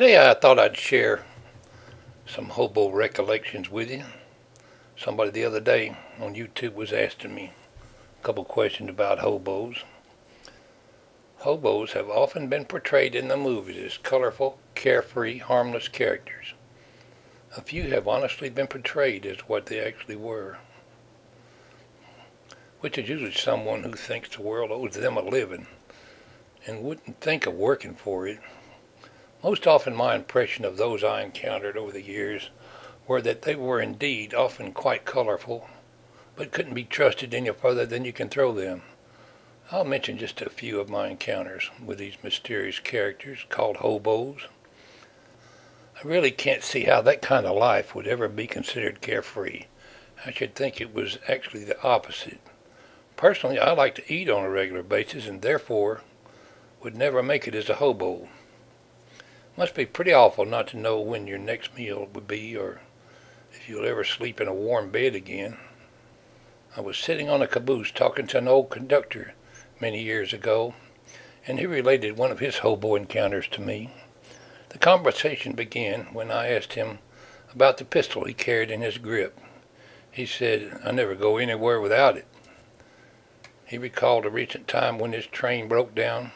Today I thought I'd share some hobo recollections with you. Somebody the other day on YouTube was asking me a couple questions about hobos. Hobos have often been portrayed in the movies as colorful, carefree, harmless characters. A few have honestly been portrayed as what they actually were, which is usually someone who thinks the world owes them a living and wouldn't think of working for it. Most often my impression of those I encountered over the years were that they were indeed often quite colorful, but couldn't be trusted any further than you can throw them. I'll mention just a few of my encounters with these mysterious characters called hobos. I really can't see how that kind of life would ever be considered carefree. I should think it was actually the opposite. Personally, I like to eat on a regular basis and therefore would never make it as a hobo. Must be pretty awful not to know when your next meal would be or if you'll ever sleep in a warm bed again. I was sitting on a caboose talking to an old conductor many years ago, and he related one of his hobo encounters to me. The conversation began when I asked him about the pistol he carried in his grip. He said, "I never go anywhere without it." He recalled a recent time when his train broke down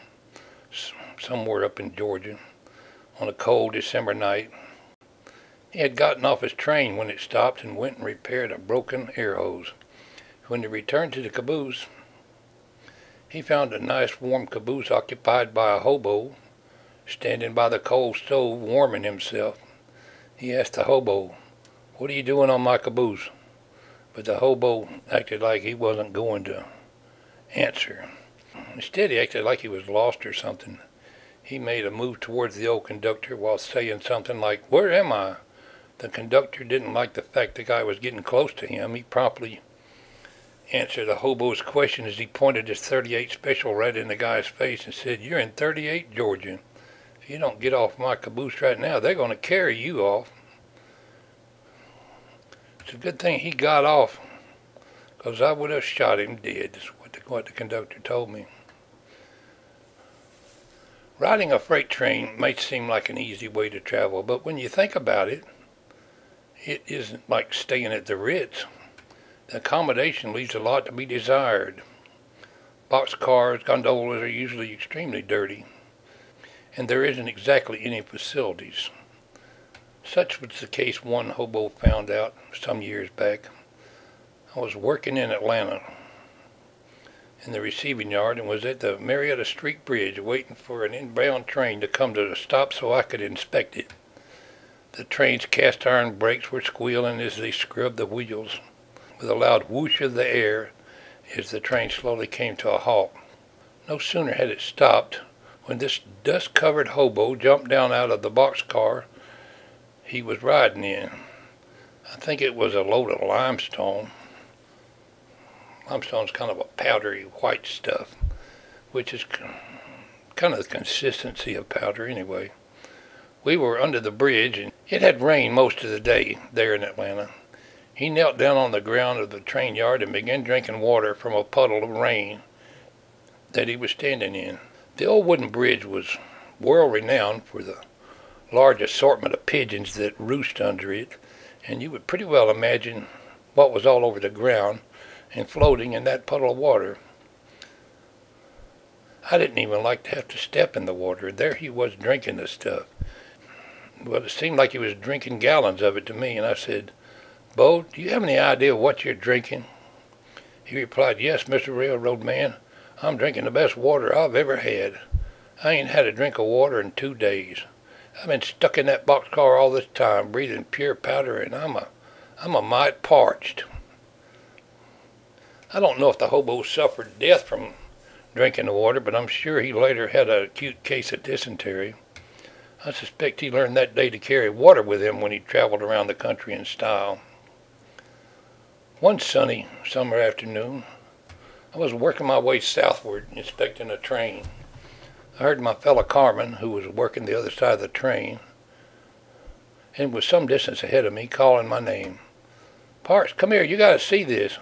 somewhere up in Georgia on a cold December night. He had gotten off his train when it stopped and went and repaired a broken air hose. When he returned to the caboose, he found a nice warm caboose occupied by a hobo standing by the coal stove warming himself. He asked the hobo, "What are you doing on my caboose?" But the hobo acted like he wasn't going to answer. Instead, he acted like he was lost or something. He made a move towards the old conductor while saying something like, "Where am I?" The conductor didn't like the fact the guy was getting close to him. He promptly answered the hobo's question as he pointed his .38 special right in the guy's face and said, "You're in 38 Georgia. If you don't get off my caboose right now, they're going to carry you off." It's a good thing he got off, because I would have shot him dead, is what the conductor told me. Riding a freight train may seem like an easy way to travel, but when you think about it, it isn't like staying at the Ritz. The accommodation leaves a lot to be desired. Boxcars, gondolas are usually extremely dirty, and there isn't exactly any facilities. Such was the case one hobo found out some years back. I was working in Atlanta in the receiving yard and was at the Marietta Street Bridge waiting for an inbound train to come to a stop so I could inspect it. The train's cast iron brakes were squealing as they scrubbed the wheels with a loud whoosh of the air as the train slowly came to a halt. No sooner had it stopped when this dust-covered hobo jumped down out of the boxcar he was riding in. I think it was a load of limestone. Limestone's kind of a powdery white stuff, which is kind of the consistency of powder anyway. We were under the bridge, and it had rained most of the day there in Atlanta. He knelt down on the ground of the train yard and began drinking water from a puddle of rain that he was standing in. The old wooden bridge was world-renowned for the large assortment of pigeons that roost under it, and you would pretty well imagine what was all over the ground and floating in that puddle of water. I didn't even like to have to step in the water. There he was drinking the stuff. Well, it seemed like he was drinking gallons of it to me, and I said, "Bo, do you have any idea what you're drinking?" He replied, "Yes, Mr. Railroad Man, I'm drinking the best water I've ever had. I ain't had a drink of water in 2 days. I've been stuck in that boxcar all this time, breathing pure powder, and I'm a mite parched." I don't know if the hobo suffered death from drinking the water, but I'm sure he later had an acute case of dysentery. I suspect he learned that day to carry water with him when he traveled around the country in style. One sunny summer afternoon, I was working my way southward, inspecting a train. I heard my fellow carman, who was working the other side of the train, and was some distance ahead of me, calling my name. "Parks, come here, you got to see this."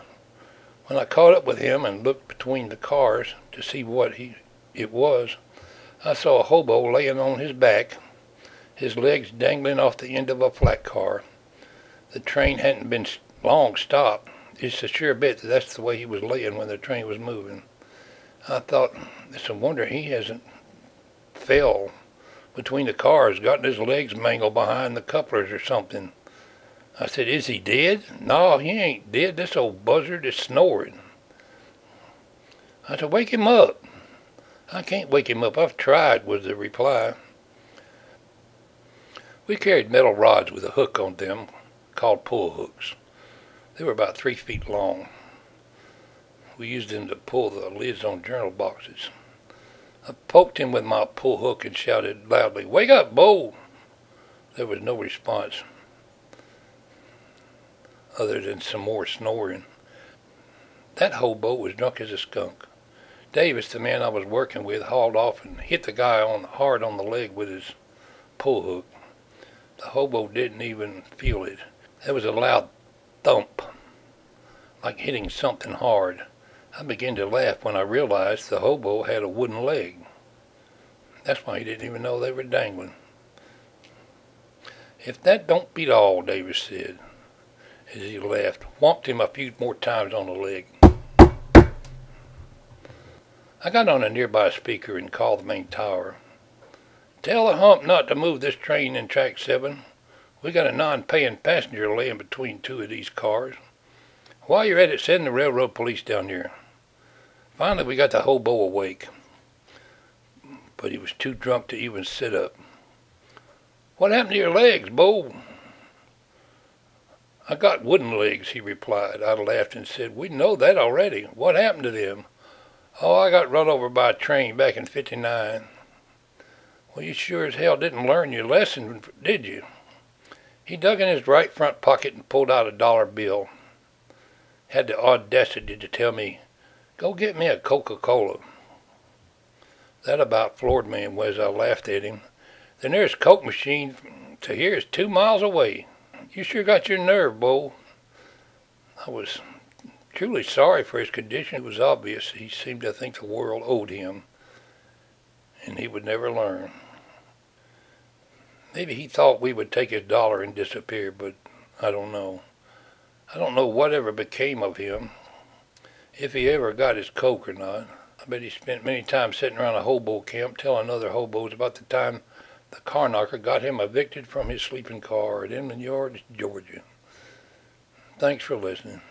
When I caught up with him and looked between the cars to see what it was, I saw a hobo laying on his back his legs dangling off the end of a flat car. The train hadn't been long stopped. It's a sure bet that that's the way he was laying when the train was moving. I thought, it's a wonder he hasn't fell between the cars, gotten his legs mangled behind the couplers or something. I said, is he dead? No, he ain't dead. This old buzzard is snoring. I said, wake him up. I can't wake him up. I've tried, was the reply. We carried metal rods with a hook on them called pull hooks. They were about 3 feet long. We used them to pull the lids on journal boxes. I poked him with my pull hook and shouted loudly, wake up, Bo! There was no response other than some more snoring. That hobo was drunk as a skunk. Davis, the man I was working with, hauled off and hit the guy hard on the leg with his pull hook. The hobo didn't even feel it. There was a loud thump, like hitting something hard. I began to laugh when I realized the hobo had a wooden leg. That's why he didn't even know they were dangling. If that don't beat all, Davis said, as he laughed, whomped him a few more times on the leg. I got on a nearby speaker and called the main tower. Tell the hump not to move this train in track 7. We got a non-paying passenger laying between 2 of these cars. While you're at it, send the railroad police down here. Finally, we got the hobo awake, but he was too drunk to even sit up. What happened to your legs, Bo? I got wooden legs, he replied. I laughed and said, we know that already. What happened to them? Oh, I got run over by a train back in '59. Well, you sure as hell didn't learn your lesson, did you? He dug in his right front pocket and pulled out a $1 bill. Had the audacity to tell me, go get me a Coca-Cola. That about floored me, and as I laughed at him, the nearest Coke machine to here is 2 miles away. You sure got your nerve, Bo. I was truly sorry for his condition. It was obvious he seemed to think the world owed him, and he would never learn. Maybe he thought we would take his $1 and disappear, but I don't know. I don't know whatever became of him, if he ever got his Coke or not. I bet he spent many times sitting around a hobo camp telling other hobos about the time the car knocker got him evicted from his sleeping car at Inman Yards, Georgia. Thanks for listening.